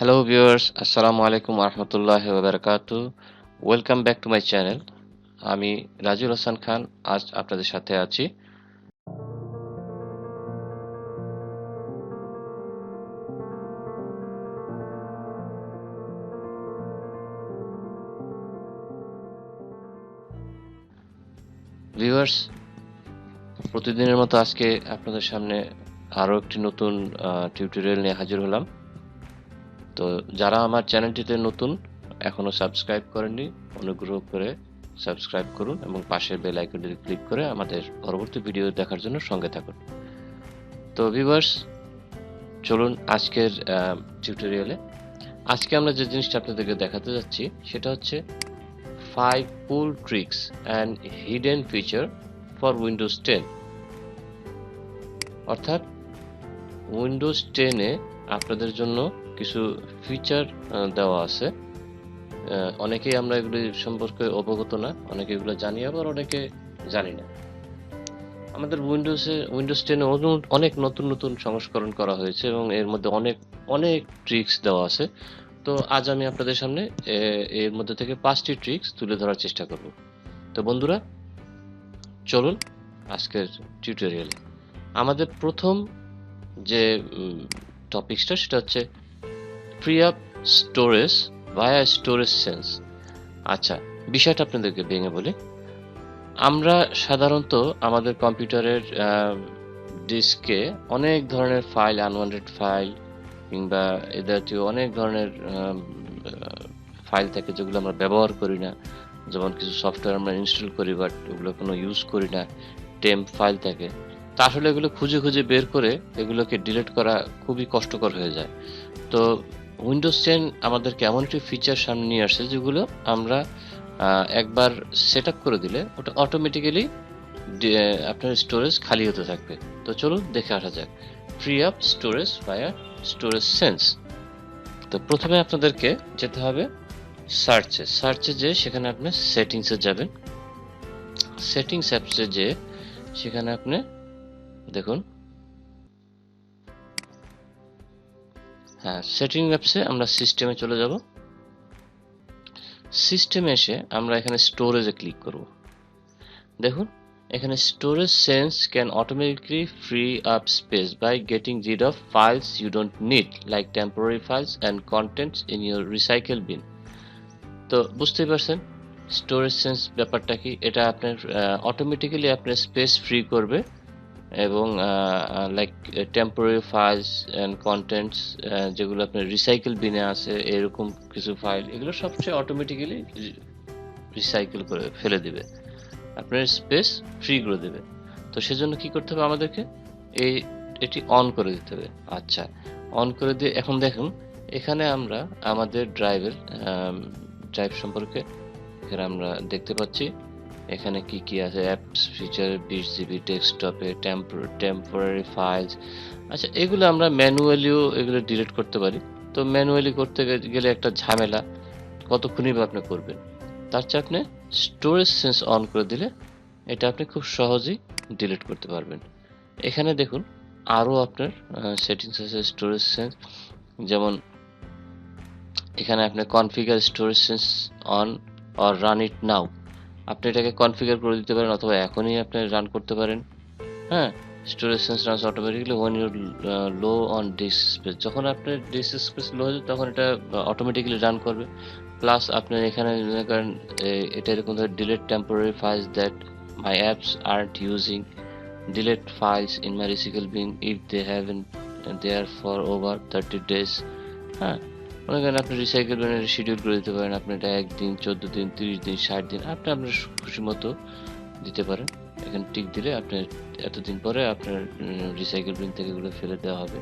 Hello viewers, Assalamu alaikum warahmatullahi wabarakatuh. Welcome back to my channel. আমি রাজুল হাসান খান আজ আপনাদের সাথে আছি। ভিউয়ার্স, প্রতিদিনের মতো আজকে আপনাদের সামনে আরও একটি নতুন টিউটোরিয়াল নিয়ে হাজির হলাম। তো যারা আমার চ্যানেলটিতে নতুন এখনো সাবস্ক্রাইব করেননি, অনুগ্রহ করে সাবস্ক্রাইব করুন এবং পাশের বেল আইকনটি ক্লিক করে আমাদের পরবর্তী ভিডিও দেখার জন্য সঙ্গে থাকুন। তো ভিউয়ার্স, চলুন আজকের টিউটোরিয়ালে আজকে আমরা যে জিনিসটা আপনাদেরকে দেখাতে যাচ্ছি সেটা হচ্ছে 5 cool tricks and hidden feature for Windows 10। অর্থাৎ উইন্ডোজ 10 এ আপনাদের জন্য কিছু ফিচার দেওয়া আছে। অনেকেই আমরা এগুলি সম্পর্কে অবগত না, অনেকে এগুলো জানি, আবার অনেকে জানি না। আমাদের উইন্ডোজ 10 এ অনেক নতুন নতুন সংস্করণ করা হয়েছে এবং এর মধ্যে অনেক ট্রিক্স দেওয়া আছে। তো আজ আমি আপনাদের সামনে এর মধ্যে থেকে 5টি ট্রিক্স তুলে ধরার চেষ্টা করব। তো বন্ধুরা, চলুন আজকের টিউটোরিয়ালে আমাদের প্রথম যে টপিকসটা সেটা হচ্ছে ফ্রি আপ স্টোরেজ ভায়া স্টোরেজ সেন্স। আচ্ছা, বিষয়টা আপনাদেরকে ভেঙে বলি। আমরা সাধারণত আমাদের কম্পিউটারের ডিস্কে অনেক ধরনের ফাইল, আনওয়ান্টেড ফাইল কিংবা এ জাতীয় অনেক ধরনের ফাইল থাকে যেগুলো আমরা ব্যবহার করি না। যেমন কিছু সফটওয়্যার আমরা ইনস্টল করি বাট ওগুলো কোনো ইউজ করি না, টেম্প ফাইল থাকে। তা আসলে এগুলো খুঁজে খুঁজে বের করে এগুলোকে ডিলিট করা খুবই কষ্টকর হয়ে যায়। তো উইন্ডোজ 10 আমাদেরকে এমন একটি ফিচার সামনে নিয়ে আসছে যেগুলো আমরা একবার সেট আপ করে দিলে ওটা অটোমেটিক্যালি আপনার স্টোরেজ খালি হতে থাকবে। তো চলুন দেখে আসা যাক ফ্রি আপ স্টোরেজ ভায়া স্টোরেজ সেন্স। তো প্রথমে আপনাদেরকে যেতে হবে সার্চে যে সেখানে আপনি সেটিংসে যাবেন। সেটিংস অ্যাপসে যে সেখানে আপনি দেখুন, হ্যাঁ, সেটিং অ্যাপসে আমরা সিস্টেমে চলে যাব। সিস্টেমে এসে আমরা এখানে স্টোরেজে ক্লিক করব। দেখুন এখানে storage sense can automatically free up space by getting rid of files you don't need like temporary files and contents in your recycle bin. তো বুঝতেই পারছেন স্টোরেজ সেন্স ব্যাপারটা কি। এটা আপনার অটোমেটিক্যালি আপনার স্পেস ফ্রি করবে এবং like temporary files and contents যেগুলো আপনার রিসাইকেল বিনে আছে এরকম কিছু ফাইল, এগুলো সবচেয়ে অটোমেটিক্যালি রিসাইকেল করে ফেলে দিবে, আপনার স্পেস ফ্রি করে দেবে। তো সেজন্য কি করতে হবে আমাদেরকে, এটি অন করে দিতে হবে। আচ্ছা, অন করে দিয়ে এখন দেখুন এখানে আমরা আমাদের ড্রাইভ সম্পর্কে এখানে আমরা দেখতে পাচ্ছি এখানে কি কি আছে। অ্যাপস ফিচার 20 জিবি, ডেস্কটপে টেম্পোরারি ফাইলস। আচ্ছা, এগুলো আমরা ম্যানুয়ালিও এগুলো ডিলিট করতে পারি। তো ম্যানুয়ালি করতে গেলে একটা ঝামেলা, কতক্ষণই বা আপনি করবেন। তার চেয়ে আপনি স্টোরেজ সেন্স অন করে দিলে এটা আপনি খুব সহজেই ডিলিট করতে পারবেন। এখানে দেখুন আরও আপনার সেটিংস আছে স্টোরেজ সেন্স, যেমন এখানে আপনি configure storage sense on or run it now, আপনি এটাকে কনফিগার করে দিতে পারেন অথবা এখনই আপনি রান করতে পারেন। হ্যাঁ, storage sense runs automatically when you low on disk space, যখন আপনার ডিস্ক স্পেস লো হয়ে যাবে তখন এটা অটোমেটিক্যালি রান করবে। প্লাস আপনি এখানে মনে করেন এটা এরকম ধরে delete temporary files that my apps aren't using, delete files in my recycle bin if they haven't there for over 30 days। হ্যাঁ, মনে করেন আপনি রিসাইকেল বিনের শিডিউল করে দিতে পারেন, আপনি এটা 1 দিন, 14 দিন, 30 দিন, 60 দিন আপনি আপনার খুশি মতো দিতে পারেন। এখানে টিক দিলে আপনার এতদিন পরে আপনার রিসাইকেল বিন থেকে এগুলো ফেলে দেওয়া হবে।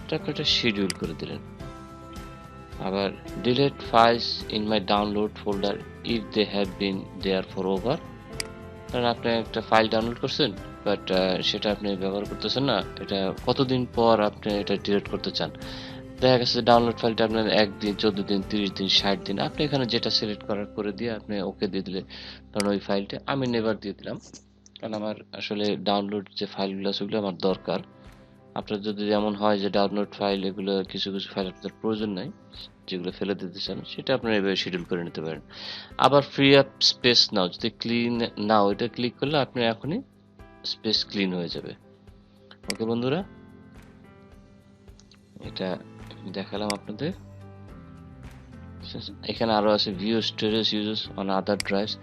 এটা আপনি একটা শিডিউল করে দিলেন। আবার delete files in my download folder if they have been there for over, কারণ আপনি একটা ফাইল ডাউনলোড করছেন বাট সেটা আপনি ব্যবহার করতেছেন না, এটা কতদিন পর আপনি এটা ডিলিট করতে চান। দেখা গেছে ডাউনলোড ফাইলটা আপনার 1 দিন, 14 দিন, 30 দিন, 60 দিন, আপনি এখানে যেটা সিলেক্ট করার করে দিয়ে আপনি ওকে দিয়ে দিলে, কারণ ওই ফাইলটা আমি নেভার দিয়ে দিলাম, কারণ আমার আসলে ডাউনলোড যে ফাইলগুলো আছে ওগুলো আমার দরকার। আপনার যদি যেমন হয় যে ডাউনলোড ফাইল, এগুলো কিছু কিছু ফাইল আপনার প্রয়োজন নাই, যেগুলো ফেলে দিতে চান, সেটা আপনারা এভাবে শিডিউল করে নিতে পারেন। আবার ফ্রি আপ স্পেস নাও, যদি ক্লিন নাও এটা ক্লিক করলে আপনি এখনই স্পেস ক্লিন হয়ে যাবে। ওকে বন্ধুরা, এটা দেখালাম আপনাদের। এখানে আরো আছে view storage uses on other drives.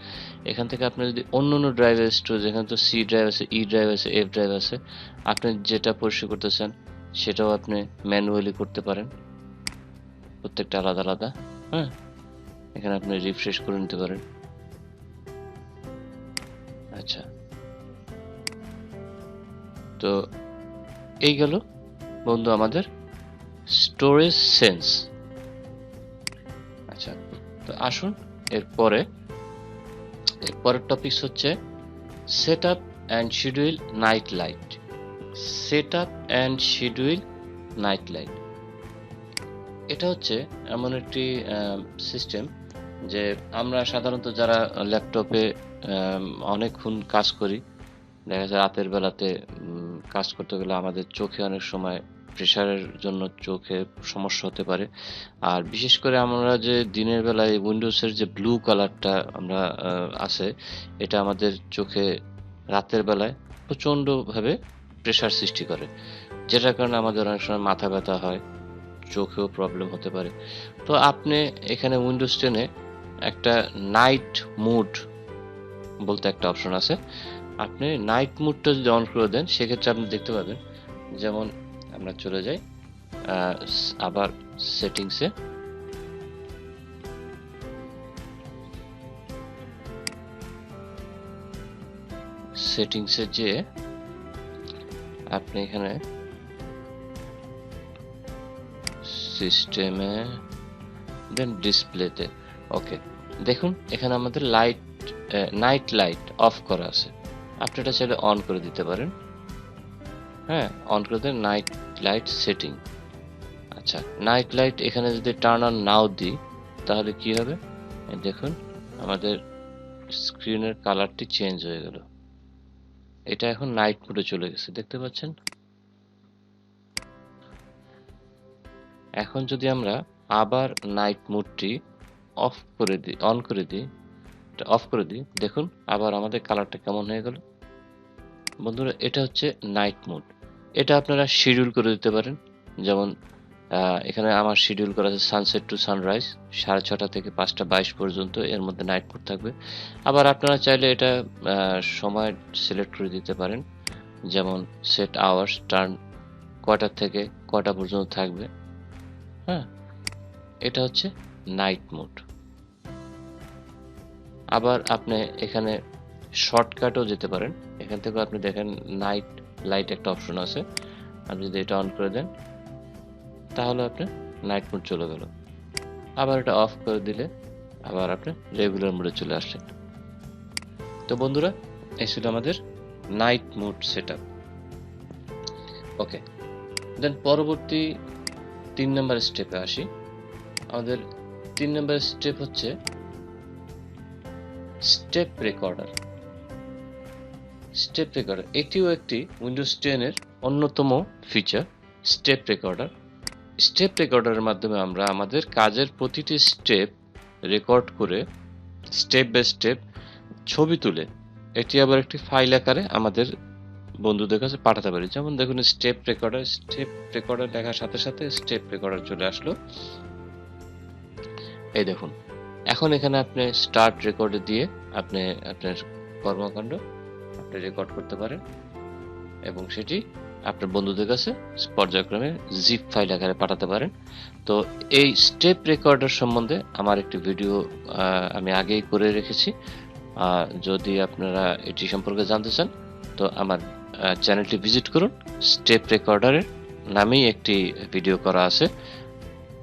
এখান থেকে আপনি যদি অন্য অন্য ড্রাইভের স্টোরেজ, এখানে তো সি ড্রাইভ আছে, ই ড্রাইভ আছে, এফ ড্রাইভ আছে, আপনি যেটা পরিষ্কার করতে চান সেটাও আপনি ম্যানুয়ালি করতে পারেন, প্রত্যেকটা আলাদা আলাদা। হ্যাঁ, এখানে আপনি রিফ্রেশ করে নিতে পারেন। আচ্ছা, তো এই গেল বন্ধু আমাদের স্টোরেজ সেন্স। আচ্ছা, তো আসুন এরপরের টপিকস হচ্ছে set up and schedule night light. Set up and schedule night light, এটা হচ্ছে এমন একটি সিস্টেম যে আমরা সাধারণত যারা ল্যাপটপে অনেকক্ষণ কাজ করি, দেখা যায় রাতের বেলাতে কাজ করতে গেলে আমাদের চোখে অনেক সময় প্রেশারের জন্য চোখে সমস্যা হতে পারে। আর বিশেষ করে আমরা যে দিনের বেলায় উইন্ডোজের যে ব্লু কালারটা আমরা আছে, এটা আমাদের চোখে রাতের বেলায় প্রচণ্ডভাবে প্রেশার সৃষ্টি করে, যেটার কারণে আমাদের অনেক সময় মাথা ব্যথা হয়, চোখেও প্রবলেম হতে পারে। তো আপনি এখানে উইন্ডোজ 10-এ একটা নাইট মুড বলতে একটা অপশন আছে। আপনি নাইট মুডটা যদি অন করে দেন, সেক্ষেত্রে আপনি দেখতে পাবেন, যেমন আমরা চলে যাই আবার সেটিংসে, যে আপনি এখানে সিস্টেমে দেন ডিসপ্লেতে, ওকে, দেখুন এখানে আমাদের নাইট লাইট অফ করা আছে, আপনি এটা চাইলে অন করে দিতে পারেন। হ্যাঁ, অন করে দেন নাইট লাইট সেটিং। আচ্ছা, নাইট লাইট এখানে যদি টার্ন অন নাও দিই, তাহলে কি হবে দেখুন, আমাদের স্ক্রিনের কালারটি চেঞ্জ হয়ে গেল, এটা এখন নাইট মোডে চলে গেছে, দেখতে পাচ্ছেন। এখন যদি আমরা আবার নাইট মোডটি অফ করে দিই, অন করে দিই, অফ করে দিই, দেখুন আবার আমাদের কালারটা কেমন হয়ে গেল। বন্ধুরা, এটা হচ্ছে নাইট মোড। এটা আপনারা শিডিউল করে দিতে পারেন, যেমন এখানে আমার শিডিউল করা আছে সানসেট টু সানরাইজ, 6:30 থেকে 5:22 পর্যন্ত, এর মধ্যে নাইট মোড থাকবে। আবার আপনারা চাইলে এটা সময় সিলেক্ট করে দিতে পারেন, যেমন সেট আওয়ার্স, টার্ন কয়টা থেকে কয়টা পর্যন্ত থাকবে। হ্যাঁ, এটা হচ্ছে নাইট মোড। আবার আপনি এখানে শর্টকাটও যেতে পারেন, এখান থেকে আপনি দেখেন নাইট লাইট একটা অপশন আছে, আপনি যদি এটা অন করে দেন, তাহলে আপনি নাইট মোড চলে গেল। আবার এটা অফ করে দিলে আবার আপনি রেগুলার মোডে চলে আসলেন। তো বন্ধুরা, এই ছিল আমাদের নাইট মোড সেটআপ। ওকে, দেন পরবর্তী 3 নম্বর স্টেপে আসি। আমাদের 3 নম্বর স্টেপ হচ্ছে স্টেপ রেকর্ডার। স্টেপ রেকর্ডার এটিও একটি উইন্ডোজ 10 এর অন্যতম ফিচার, স্টেপ রেকর্ডার। স্টেপ রেকর্ডারের মাধ্যমে আমরা আমাদের কাজের প্রতিটি স্টেপ রেকর্ড করে স্টেপ বাই স্টেপ ছবি তুলে এটি আবার একটি ফাইল আকারে আমাদের বন্ধুদের কাছে পাঠাতে পারি। যেমন দেখুন, স্টেপ রেকর্ডার লেখার সাথে সাথে স্টেপ রেকর্ডার চলে আসলো। এই দেখুন, এখন এখানে আপনি স্টার্ট রেকর্ডে দিয়ে আপনি আপনার কর্মকাণ্ড আপনি রেকর্ড করতে পারেন এবং সেটি আপনার বন্ধুদের কাছে পর্যায়ক্রমে জিপ ফাইল আকারে পাঠাতে পারেন। তো এই স্টেপ রেকর্ডার সম্বন্ধে আমার একটি ভিডিও আমি আগেই করে রেখেছি, যদি আপনারা এটি সম্পর্কে জানতে চান তো আমার চ্যানেলটি ভিজিট করুন। স্টেপ রেকর্ডারের নামেই একটি ভিডিও করা আছে,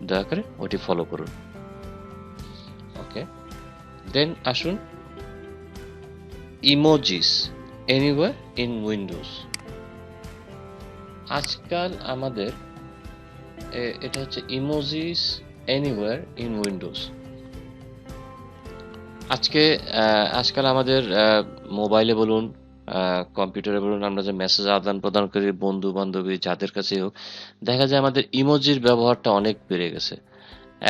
দয়া করে ওটি ফলো করুন। ওকে, দেন আসুন ইমোজিস এনিওয়্যার ইন উইন্ডোজ। আজকাল আমাদের এটা হচ্ছে ইমোজিস এনিওয়্যার ইন উইন্ডোজ। আজকাল আমাদের মোবাইলে বলুন কম্পিউটারে বলুন, আমরা যে মেসেজ আদান প্রদান করি বন্ধু বান্ধবী যাদের কাছেই হোক, দেখা যায় আমাদের ইমোজির ব্যবহারটা অনেক বেড়ে গেছে।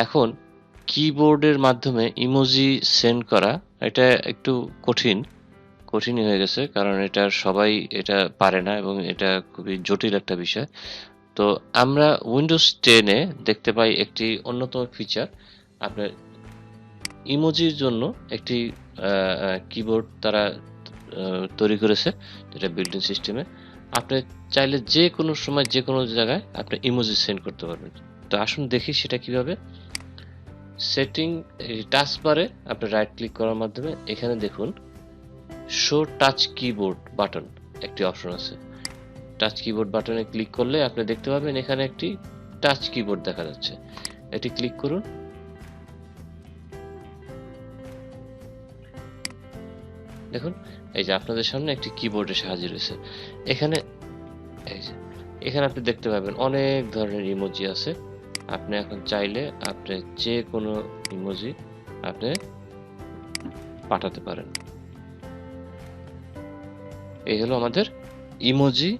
এখন কিবোর্ডের মাধ্যমে ইমোজি সেন্ড করা এটা একটু কঠিনই হয়ে গেছে, কারণ এটা সবাই এটা পারে না এবং এটা খুবই জটিল একটা বিষয়। তো আমরা উইন্ডোজ 10-এ দেখতে পাই একটি অন্যতম ফিচার, আপনার ইমোজির জন্য একটি কিবোর্ড তারা তৈরি করেছে, যেটা বিল্ট ইন সিস্টেমে। আপনি চাইলে যে কোনো সময় যে কোনো জায়গায় আপনি ইমোজি সেন্ড করতে পারবেন। তো আসুন দেখি সেটা কিভাবে। সেটিং টাচ বারে আপনি রাইট ক্লিক করার মাধ্যমে এখানে দেখুন শো টাচ কিবোর্ড বাটন একটি অপশন আছে। টাচ কিবোর্ড বাটনে ক্লিক করলে আপনি দেখতে পাবেন এখানে একটি টাচ কিবোর্ড দেখা যাচ্ছে। এটি ক্লিক করুন। দেখুন এই যে আপনাদের সামনে একটি কিবোর্ড এসে হাজির হয়েছে। এখানে এই যে এখানে আপনি দেখতে পাবেন অনেক ধরনের ইমোজি আছে। আপনি এখন চাইলে আপনি যে কোনো ইমোজি আপনি পাঠাতে পারেন। এই হলো আমাদের ইমোজি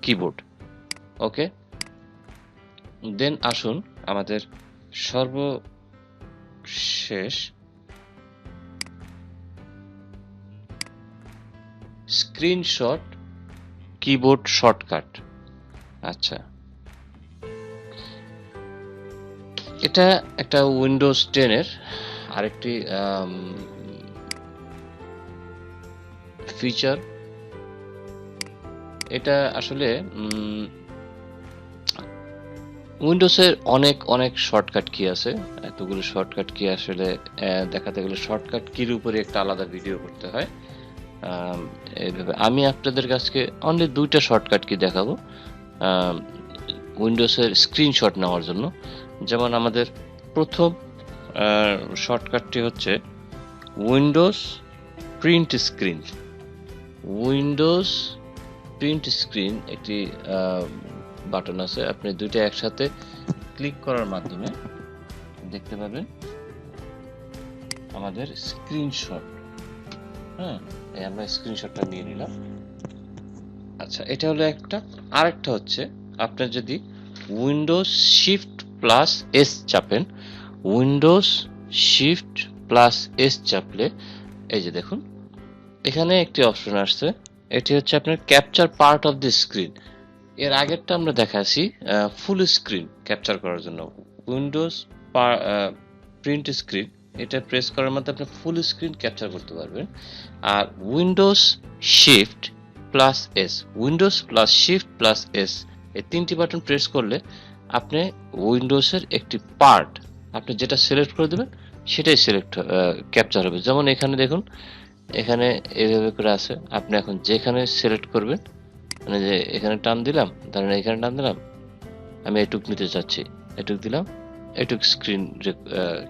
কিবোর্ড। ওকে, দেন আসুন আমাদের সর্বশেষ স্ক্রিনশট কিবোর্ড শর্টকাট। আচ্ছা, এটা একটা উইন্ডোজ 10-এর আরেকটি ফিচার। এটা আসলে উইন্ডোজের অনেক অনেক শর্টকাট কি আছে, এতগুলো শর্টকাট কি আসলে দেখাতে গেলে শর্টকাট কির উপরে একটা আলাদা ভিডিও করতে হয়। এইভাবে আমি আপনাদের কাছে অনলি 2টা শর্টকাট কি দেখাবো উইন্ডোজের স্ক্রিনশট নেওয়ার জন্য। যেমন আমাদের প্রথম শর্টকাটটি হচ্ছে Windows print screen. Windows print screen একটি বাটন আছে, আপনি দুইটা একসাথে ক্লিক করার মাধ্যমে দেখতে পাবেন আমাদের স্ক্রিনশট। হ্যাঁ, আমরা স্ক্রিনশটটা নিয়ে নিলাম। আচ্ছা, এটা হলো একটা। আরেকটা হচ্ছে আপনার যদি উইন্ডোজ শিফট প্লাস এস চাপেন, উইন্ডোজ শিফট প্লাস এস চাপলে এই যে দেখুন এখানে একটি অপশন আসছে, এটি হচ্ছে আপনার capture part of the screen. এর আগেরটা আমরা দেখাচ্ছি ফুল স্ক্রিন ক্যাপচার করার জন্য। উইন্ডোজ প্রিন্ট স্ক্রিন এটা প্রেস করার মাধ্যমে আপনি ফুল স্ক্রিন ক্যাপচার করতে পারবেন। আর Windows shift plus S, Windows plus shift plus S এই 3টি বাটন প্রেস করলে আপনি উইন্ডোজের একটি পার্ট আপনি যেটা সিলেক্ট করে দেবেন সেটাই ক্যাপচার হবে। যেমন এখানে দেখুন, এখানে এইভাবে করে আছে, আপনি এখন যেখানে সিলেক্ট করবেন, মানে যে এখানে টান দিলাম, ধরেন এখানে টান দিলাম, আমি এটুক নিতে চাচ্ছি, এটুক দিলাম, এটুক স্ক্রিন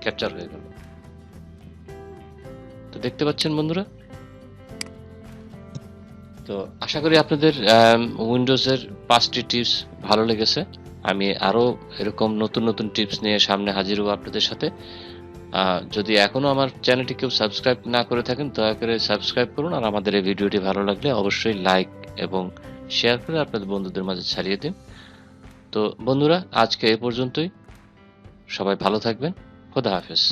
ক্যাপচার হয়ে গেল। তো দেখতে পাচ্ছেন বন্ধুরা। তো আশা করি আপনাদের উইন্ডোজের 5টি টিপস ভালো লেগেছে। আমি আরো এরকম নতুন নতুন টিপস নিয়ে সামনে হাজির হব আপনাদের সাথে। যদি এখনো আমার চ্যানেলটি কেউ সাবস্ক্রাইব না করে থাকেন দয়া করে সাবস্ক্রাইব করুন, আর আমাদের এই ভিডিওটি ভালো লাগলে অবশ্যই লাইক এবং শেয়ার করে আপনাদের বন্ধুদের মাঝে ছড়িয়ে দিন। তো বন্ধুরা আজকে এ পর্যন্তই, সবাই ভালো থাকবেন, খোদা হাফেজ।